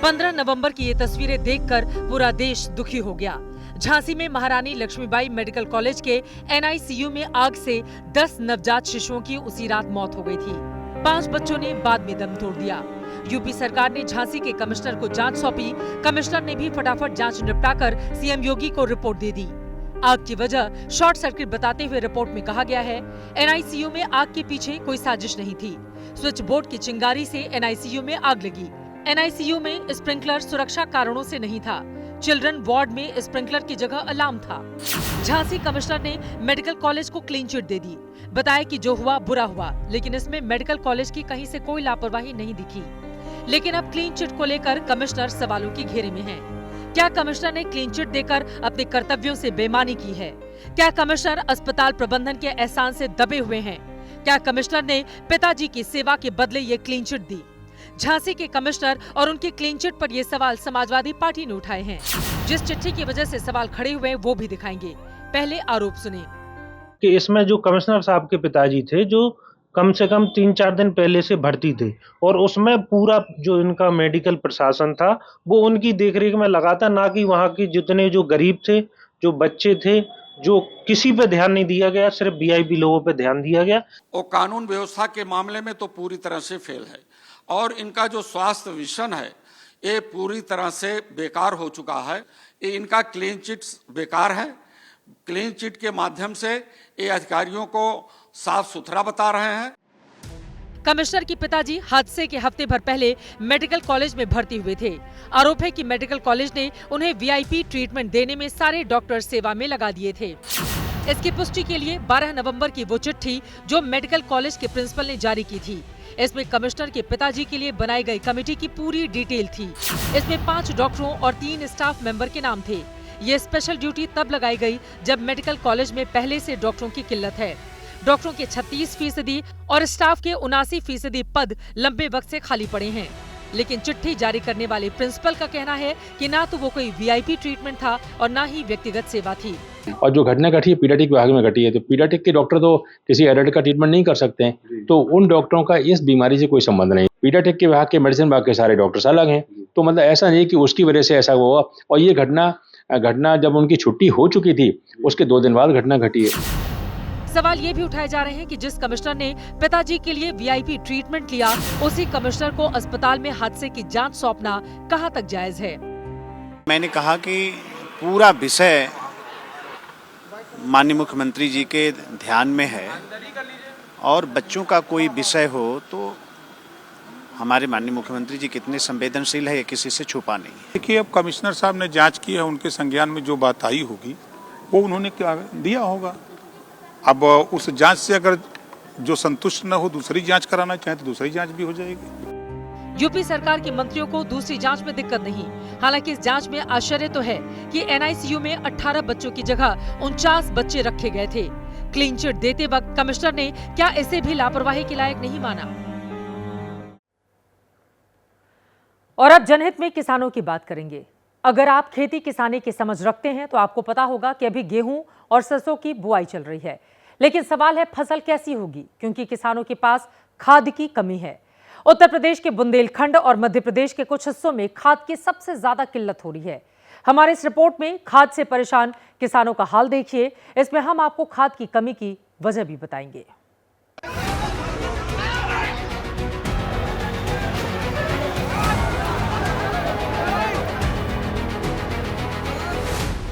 पंद्रह नवंबर की ये तस्वीरें देखकर पूरा देश दुखी हो गया। झांसी में महारानी लक्ष्मीबाई मेडिकल कॉलेज के एनआईसीयू में आग से 10 नवजात शिशुओं की उसी रात मौत हो गई थी। 5 बच्चों ने बाद में दम तोड़ दिया। यूपी सरकार ने झांसी के कमिश्नर को जांच सौंपी। कमिश्नर ने भी फटाफट जांच निपटाकर सीएम योगी को रिपोर्ट दे दी। आग की वजह शॉर्ट सर्किट बताते हुए रिपोर्ट में कहा गया है, एनआईसीयू में आग के पीछे कोई साजिश नहीं थी। स्विच बोर्ड की चिंगारी से एनआईसीयू में आग लगी। एनआईसीयू में स्प्रिंकलर सुरक्षा कारणों से नहीं था। चिल्ड्रन वार्ड में स्प्रिंकलर की जगह अलार्म था। झांसी कमिश्नर ने मेडिकल कॉलेज को क्लीन चिट दे दी। बताया कि जो हुआ बुरा हुआ, लेकिन इसमें मेडिकल कॉलेज की कहीं से कोई लापरवाही नहीं दिखी। लेकिन अब क्लीन चिट को लेकर कमिश्नर सवालों की घेरे में है। क्या कमिश्नर ने क्लीन चिट देकर अपने कर्तव्यों से बेईमानी की है? क्या कमिश्नर अस्पताल प्रबंधन के एहसान से दबे हुए हैं? क्या कमिश्नर ने पिताजी की सेवा के बदले ये क्लीन चिट दी? झांसी के कमिश्नर और उनके क्लीन चिट पर ये सवाल समाजवादी पार्टी ने उठाए हैं। जिस चिट्ठी की वजह से सवाल खड़े हुए वो भी दिखाएंगे। पहले आरोप सुने कि इसमें जो कमिश्नर साहब के पिताजी थे, जो कम से कम 3-4 दिन पहले से भर्ती थे, और उसमें पूरा जो इनका मेडिकल प्रशासन था वो उनकी देखरेख में लगा था, ना कि वहाँ के जितने जो गरीब थे, जो बच्चे थे, जो किसी पे ध्यान नहीं दिया गया, सिर्फ वीआईपी लोगों पे ध्यान दिया गया। और कानून व्यवस्था के मामले में तो पूरी तरह से फेल है, और इनका जो स्वास्थ्य विजन है ये पूरी तरह से बेकार हो चुका है। ये इनका क्लीन चिट बेकार है। क्लीन चिट के माध्यम से ये अधिकारियों को साफ सुथरा बता रहे हैं। कमिश्नर के पिताजी हादसे के हफ्ते भर पहले मेडिकल कॉलेज में भर्ती हुए थे। आरोप है कि मेडिकल कॉलेज ने उन्हें वीआईपी ट्रीटमेंट देने में सारे डॉक्टर सेवा में लगा दिए थे। इसकी पुष्टि के लिए 12 नवंबर की वो चिट्ठी जो मेडिकल कॉलेज के प्रिंसिपल ने जारी की थी, इसमें कमिश्नर के पिताजी के लिए बनाई गई कमेटी की पूरी डिटेल थी। इसमें 5 डॉक्टरों और 3 स्टाफ मेंबर के नाम थे। ये स्पेशल ड्यूटी तब लगाई गई जब मेडिकल कॉलेज में पहले से डॉक्टरों की किल्लत है। डॉक्टरों के 36% और स्टाफ के 79% पद लंबे वक्त से खाली पड़े हैं। लेकिन चिट्ठी जारी करने वाले प्रिंसिपल का कहना है कि ना तो वो कोई वीआईपी ट्रीटमेंट था और ना ही व्यक्तिगत सेवा थी। और जो घटना घटी है पीडियाट्रिक विभाग में घटी है, तो पीडियाट्रिक के डॉक्टर तो किसी एडल्ट का ट्रीटमेंट नहीं कर सकते हैं, तो उन डॉक्टरों का इस बीमारी से कोई संबंध नहीं। पीडियाट्रिक के विभाग के मेडिसिन विभाग के सारे डॉक्टर्स अलग हैं, तो मतलब ऐसा नहीं कि उसकी वजह से ऐसा हुआ। और ये घटना जब उनकी छुट्टी हो चुकी थी उसके 2 दिन बाद घटना घटी है। सवाल ये भी उठाए जा रहे हैं कि जिस कमिश्नर ने पिताजी के लिए वीआईपी ट्रीटमेंट लिया, उसी कमिश्नर को अस्पताल में हादसे की जांच सौंपना कहां तक जायज है। मैंने कहा कि पूरा विषय माननीय मुख्यमंत्री जी के ध्यान में है और बच्चों का कोई विषय हो तो हमारे माननीय मुख्यमंत्री जी कितने संवेदनशील है, ये किसी से छुपा नहीं। देखिए, अब कमिश्नर साहब ने जांच की है, उनके संज्ञान में जो बात आई होगी वो उन्होंने क्या दिया होगा। अब उस जांच से अगर जो संतुष्ट न हो, दूसरी जांच कराना चाहे तो दूसरी जांच भी हो जाएगी। यूपी सरकार के मंत्रियों को दूसरी जांच में दिक्कत नहीं। हालांकि इस जांच में आश्चर्य तो है कि एनआईसीयू में 18 बच्चों की जगह 49 बच्चे रखे गए थे। क्लीन चिट देते वक्त कमिश्नर ने क्या इसे भी लापरवाही के लायक नहीं माना। और अब जनहित में किसानों की बात करेंगे। अगर आप खेती किसानी की समझ रखते हैं तो आपको पता होगा कि अभी गेहूं और सरसों की बुआई चल रही है, लेकिन सवाल है फसल कैसी होगी, क्योंकि किसानों के पास खाद की कमी है। उत्तर प्रदेश के बुंदेलखंड और मध्य प्रदेश के कुछ हिस्सों में खाद की सबसे ज्यादा किल्लत हो रही है। हमारे इस रिपोर्ट में खाद से परेशान किसानों का हाल देखिए। इसमें हम आपको खाद की कमी की वजह भी बताएंगे।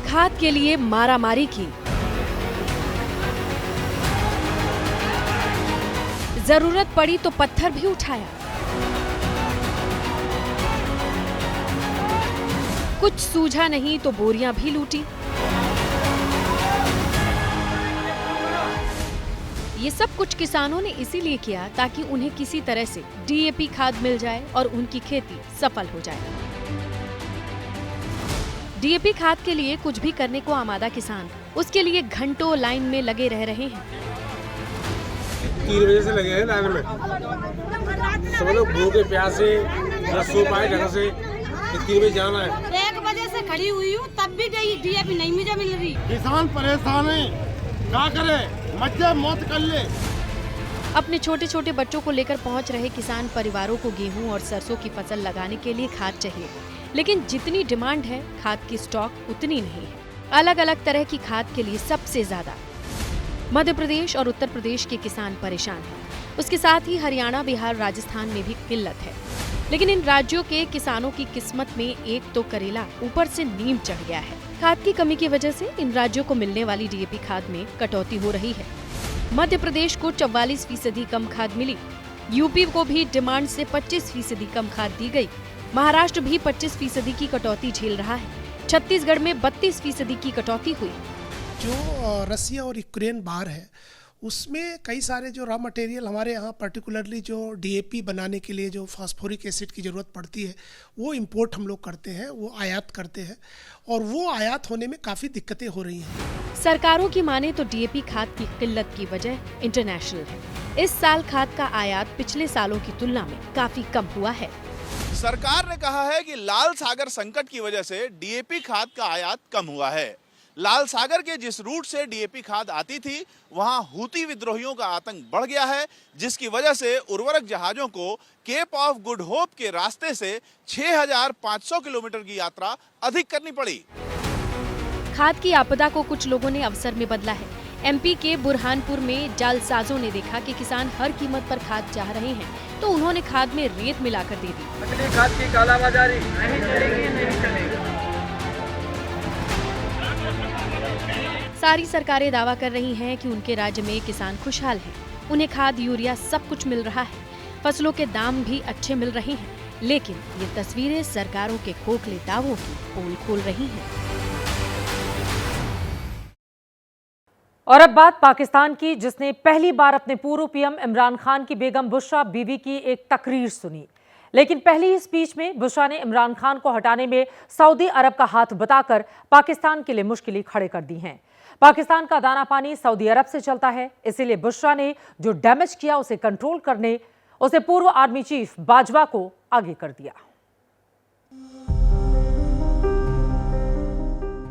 खाद के लिए मारामारी की, जरूरत पड़ी तो पत्थर भी उठाया, कुछ सूझा नहीं तो बोरियां भी लूटी। ये सब कुछ किसानों ने इसीलिए किया ताकि उन्हें किसी तरह से डीएपी खाद मिल जाए और उनकी खेती सफल हो जाए। डीएपी खाद के लिए कुछ भी करने को आमादा किसान उसके लिए घंटों लाइन में लगे रह रहे हैं। 3 बजे से लगे हैं लाइन में, सब लोग भूखे प्यासे न सो पाए ढंग से। 3 बजे जाना है। 1 बजे से खड़ी हुई हूँ, तब भी डीएपी नहीं मुझे मिल रही। किसान परेशान है, क्या करे, मज्जा मौत कर ले। अपने छोटे छोटे बच्चों को लेकर पहुंच रहे किसान परिवारों को गेहूं और सरसों की फसल लगाने के लिए खाद चाहिए, लेकिन जितनी डिमांड है खाद की स्टॉक उतनी नहीं है। अलग अलग तरह की खाद के लिए सबसे ज्यादा मध्य प्रदेश और उत्तर प्रदेश के किसान परेशान हैं। उसके साथ ही हरियाणा, बिहार, राजस्थान में भी किल्लत है। लेकिन इन राज्यों के किसानों की किस्मत में एक तो करेला ऊपर से नीम चढ़ गया है। खाद की कमी की वजह से इन राज्यों को मिलने वाली डीएपी खाद में कटौती हो रही है। मध्य प्रदेश को 44% कम खाद मिली, यूपी को भी डिमांड से 25% कम खाद दी गई, महाराष्ट्र भी 25% की कटौती झेल रहा है, छत्तीसगढ़ में 32% की कटौती हुई। जो रसिया और यूक्रेन बाहर है उसमें कई सारे जो रॉ मटेरियल हमारे यहाँ पर्टिकुलरली जो डीएपी बनाने के लिए जो फास्फोरिक एसिड की ज़रूरत पड़ती है वो इंपोर्ट हम लोग करते हैं, वो आयात करते हैं और वो आयात होने में काफ़ी दिक्कतें हो रही हैं। सरकारों की माने तो डीएपी खाद की किल्लत की वजह इंटरनेशनल है। इस साल खाद का आयात पिछले सालों की तुलना में काफी कम हुआ है। सरकार ने कहा है कि लाल सागर संकट की वजह से डीएपी खाद का आयात कम हुआ है। लाल सागर के जिस रूट से डीएपी खाद आती थी वहां हूती विद्रोहियों का आतंक बढ़ गया है, जिसकी वजह से उर्वरक जहाजों को केप ऑफ गुड होप के रास्ते से 6500 किलोमीटर की यात्रा अधिक करनी पड़ी। खाद की आपदा को कुछ लोगों ने अवसर में बदला है। एमपी के बुरहानपुर में जालसाजों ने देखा कि किसान हर कीमत पर खाद चाह रहे हैं, तो उन्होंने खाद में रेत मिलाकर दे दी। नकली खाद की कालाबाजारी नहीं चलेगी, नहीं चलेगी। सारी सरकारें दावा कर रही हैं कि उनके राज्य में किसान खुशहाल हैं, उन्हें खाद, यूरिया सब कुछ मिल रहा है, फसलों के दाम भी अच्छे मिल रहे हैं, लेकिन ये तस्वीरें सरकारों के खोखले दावों की पोल खोल रही हैं। और अब बात पाकिस्तान की, जिसने पहली बार अपने पूर्व पीएम इमरान खान की बेगम बुशरा बीवी की एक तकरीर सुनी। लेकिन पहली ही स्पीच में बुशरा ने इमरान खान को हटाने में सऊदी अरब का हाथ बताकर पाकिस्तान के लिए मुश्किलें खड़े कर दी हैं। पाकिस्तान का दाना पानी सऊदी अरब से चलता है, इसीलिए बुशरा ने जो डैमेज किया उसे कंट्रोल करने उसे पूर्व आर्मी चीफ बाजवा को आगे कर दिया।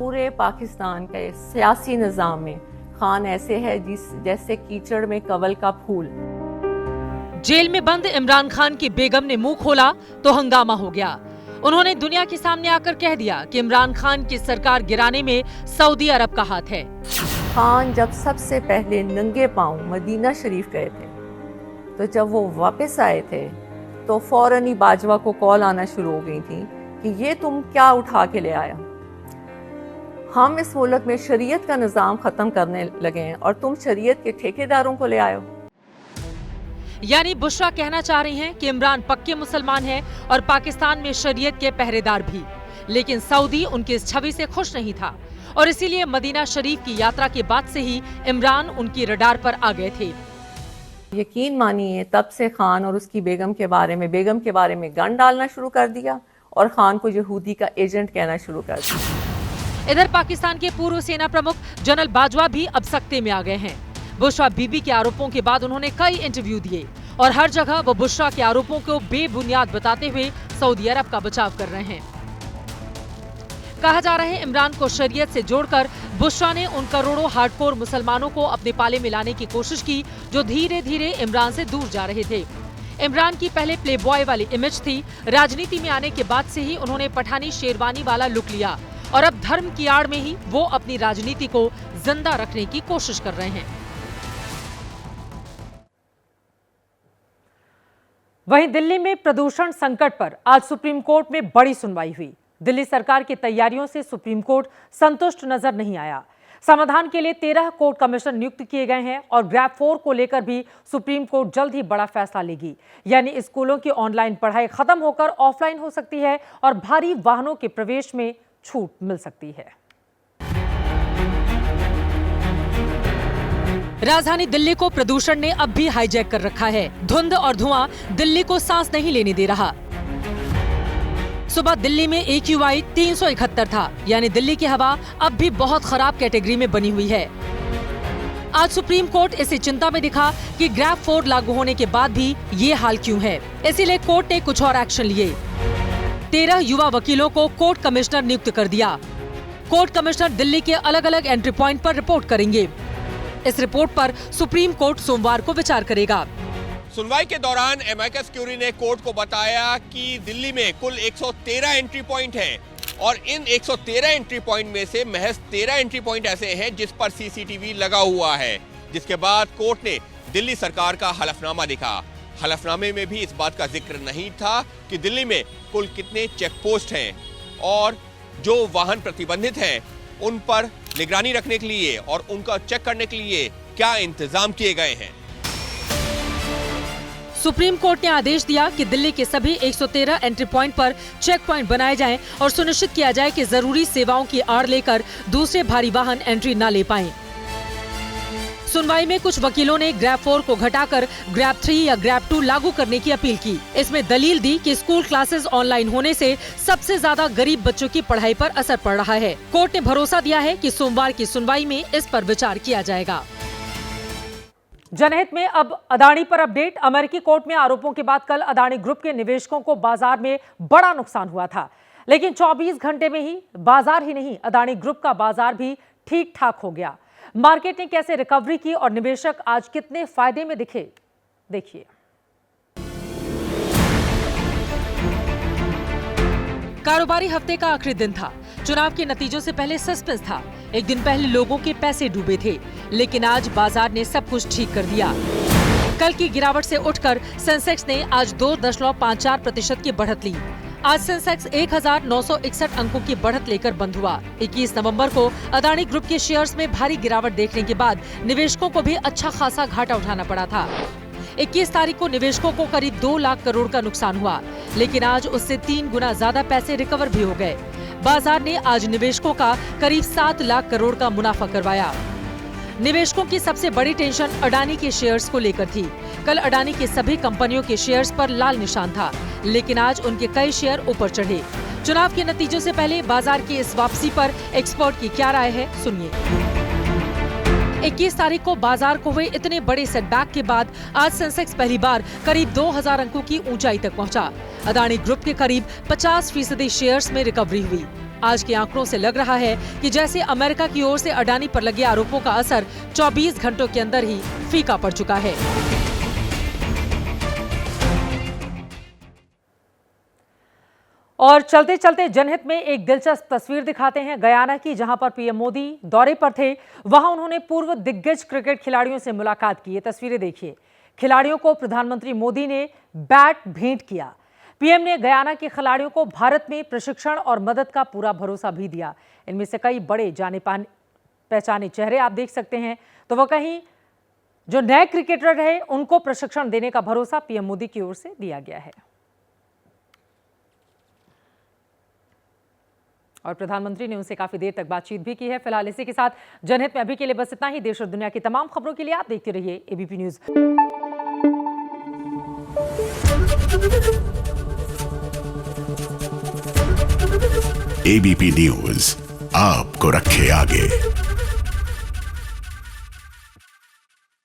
पूरे पाकिस्तान के सियासी निज़ाम में खान ऐसे है जैसे कीचड़ में कवल का फूल। जेल में बंद इमरान खान की बेगम ने मुंह खोला तो हंगामा हो गया। उन्होंने दुनिया के सामने आकर कह दिया कि इमरान खान की सरकार गिराने में सऊदी अरब का हाथ है। खान जब सबसे पहले नंगे पांव मदीना शरीफ गए थे, तो जब वो वापस आए थे तो फौरन ही बाजवा को कॉल आना शुरू हो गई थी कि ये तुम क्या उठा के ले आया, हम इस मुल्क में शरीयत का निज़ाम खत्म करने लगे हैं और तुम शरीयत के ठेकेदारों को ले आए हो। यानी बुशरा कहना चाह रही हैं कि इमरान पक्के मुसलमान हैं और पाकिस्तान में शरीयत के पहरेदार भी, लेकिन सऊदी उनकी इस छवि से खुश नहीं था और इसीलिए मदीना शरीफ की यात्रा के बाद से ही इमरान उनकी रडार पर आ गए थे। यकीन मानिए तब से खान और उसकी बेगम के बारे में गन डालना शुरू कर दिया और खान को यहूदी का एजेंट कहना शुरू कर दिया। इधर पाकिस्तान के पूर्व सेना प्रमुख जनरल बाजवा भी अब सख्ते में आ गए हैं। बुशरा बीबी के आरोपों के बाद उन्होंने कई इंटरव्यू दिए और हर जगह वो बुशरा के आरोपों को बेबुनियाद बताते हुए सऊदी अरब का बचाव कर रहे हैं। कहा जा रहा है इमरान को शरीयत से जोड़कर बुशरा ने उन करोड़ों हार्डकोर मुसलमानों को अपने पाले में लाने की कोशिश की जो धीरे धीरे इमरान से दूर जा रहे थे। इमरान की पहले प्ले बॉय वाली इमेज थी, राजनीति में आने के बाद से ही उन्होंने पठानी शेरवानी वाला लुक लिया और अब धर्म की आड़ में ही वो अपनी राजनीति को जिंदा रखने की कोशिश कर रहे हैं। वहीं दिल्ली में प्रदूषण संकट पर आज सुप्रीम कोर्ट में बड़ी सुनवाई हुई। दिल्ली सरकार की तैयारियों से सुप्रीम कोर्ट संतुष्ट नजर नहीं आया। समाधान के लिए 13 कोर्ट कमिश्नर नियुक्त किए गए हैं और ग्रैप 4 को लेकर भी सुप्रीम कोर्ट जल्द ही बड़ा फैसला लेगी। यानी स्कूलों की ऑनलाइन पढ़ाई खत्म होकर ऑफलाइन हो सकती है और भारी वाहनों के प्रवेश में छूट मिल सकती है। राजधानी दिल्ली को प्रदूषण ने अब भी हाईजैक कर रखा है। धुंध और धुआं दिल्ली को सांस नहीं लेने दे रहा। सुबह दिल्ली में AQI 371 था, यानी दिल्ली की हवा अब भी बहुत खराब कैटेगरी में बनी हुई है। आज सुप्रीम कोर्ट इसे चिंता में दिखा कि ग्रैप 4 लागू होने के बाद भी ये हाल क्यों है। इसीलिए कोर्ट ने कुछ और एक्शन लिए। 13 युवा वकीलों को कोर्ट कमिश्नर नियुक्त कर दिया। कोर्ट कमिश्नर दिल्ली के अलग अलग एंट्री पॉइंट पर रिपोर्ट करेंगे। इस रिपोर्ट पर सुप्रीम कोर्ट सोमवार को विचार करेगा। सुनवाई के दौरान एमाइकस क्यूरी ने कोर्ट को बताया कि दिल्ली में कुल 113 एंट्री पॉइंट हैं और इन 113 एंट्री पॉइंट में से महज 13 एंट्री पॉइंट ऐसे हैं जिस पर CCTV लगा हुआ है। जिसके बाद कोर्ट ने दिल्ली सरकार का हलफनामा देखा। हलफनामे में भी इस बात का जिक्र नहीं था कि दिल्ली में कुल कितने चेक पोस्ट हैं और जो वाहन प्रतिबंधित हैं उन पर निगरानी रखने के लिए और उनका चेक करने के लिए क्या इंतजाम किए गए हैं। सुप्रीम कोर्ट ने आदेश दिया कि दिल्ली के सभी 113 एंट्री पॉइंट पर चेक पॉइंट बनाए जाएं और सुनिश्चित किया जाए कि जरूरी सेवाओं की आड़ लेकर दूसरे भारी वाहन एंट्री न ले पाएं। सुनवाई में कुछ वकीलों ने ग्रैप 4 को घटाकर ग्रैप 3 या ग्रैप 2 लागू करने की अपील की। इसमें दलील दी कि स्कूल क्लासेस ऑनलाइन होने से सबसे ज्यादा गरीब बच्चों की पढ़ाई पर असर पड़ रहा है। कोर्ट ने भरोसा दिया है कि सोमवार की सुनवाई में इस पर विचार किया जाएगा। जनहित में अब अदानी पर अपडेट। अमेरिकी कोर्ट में आरोपों के बाद कल अदानी ग्रुप के निवेशकों को बाजार में बड़ा नुकसान हुआ था, लेकिन 24 घंटे में ही बाजार ही नहीं अदानी ग्रुप का बाजार भी ठीक ठाक हो गया। मार्केट ने कैसे रिकवरी की और निवेशक आज कितने फायदे में दिखे, देखिए। कारोबारी हफ्ते का आखिरी दिन था। चुनाव के नतीजों से पहले सस्पेंस था। एक दिन पहले लोगों के पैसे डूबे थे, लेकिन आज बाजार ने सब कुछ ठीक कर दिया। कल की गिरावट से उठकर सेंसेक्स ने आज 2.54% की बढ़त ली। आज सेंसेक्स 1961 अंकों की बढ़त लेकर बंद हुआ। 21 नवंबर को अदानी ग्रुप के शेयर्स में भारी गिरावट देखने के बाद निवेशकों को भी अच्छा खासा घाटा उठाना पड़ा था। 21 तारीख को निवेशकों को करीब 2 लाख करोड़ का नुकसान हुआ, लेकिन आज उससे 3 गुना ज्यादा पैसे रिकवर भी हो गए। बाजार ने आज निवेशकों का करीब 7 लाख करोड़ का मुनाफा करवाया। निवेशकों की सबसे बड़ी टेंशन अडानी के शेयर्स को लेकर थी। कल अडानी के सभी कंपनियों के शेयर्स पर लाल निशान था, लेकिन आज उनके कई शेयर ऊपर चढ़े। चुनाव के नतीजों से पहले बाजार की इस वापसी पर एक्सपर्ट की क्या राय है, सुनिए। 21 तारीख को बाजार को हुए इतने बड़े सेटबैक के बाद आज सेंसेक्स पहली बार करीब 2000 अंकों की ऊंचाई तक पहुंचा। अडानी ग्रुप के करीब 50% शेयर्स में रिकवरी हुई। आज के आंकड़ों से लग रहा है कि जैसे अमेरिका की ओर से अडानी पर लगे आरोपों का असर 24 घंटों के अंदर ही फीका पड़ चुका है। और चलते चलते जनहित में एक दिलचस्प तस्वीर दिखाते हैं गयाना की, जहां पर पीएम मोदी दौरे पर थे। वहां उन्होंने पूर्व दिग्गज क्रिकेट खिलाड़ियों से मुलाकात की। ये तस्वीरें देखिए। खिलाड़ियों को प्रधानमंत्री मोदी ने बैट भेंट किया। पीएम ने गयाना के खिलाड़ियों को भारत में प्रशिक्षण और मदद का पूरा भरोसा भी दिया। इनमें से कई बड़े जाने पहचाने चेहरे आप देख सकते हैं। तो वह कहीं जो नए क्रिकेटर रहे उनको प्रशिक्षण देने का भरोसा पीएम मोदी की ओर से दिया गया है। और प्रधानमंत्री ने उनसे काफी देर तक बातचीत भी की है। फिलहाल इसी के साथ जनहित में अभी के लिए बस इतना ही। देश और दुनिया की तमाम खबरों के लिए आप देखते रहिए एबीपी न्यूज। एबीपी न्यूज आपको रखे आगे।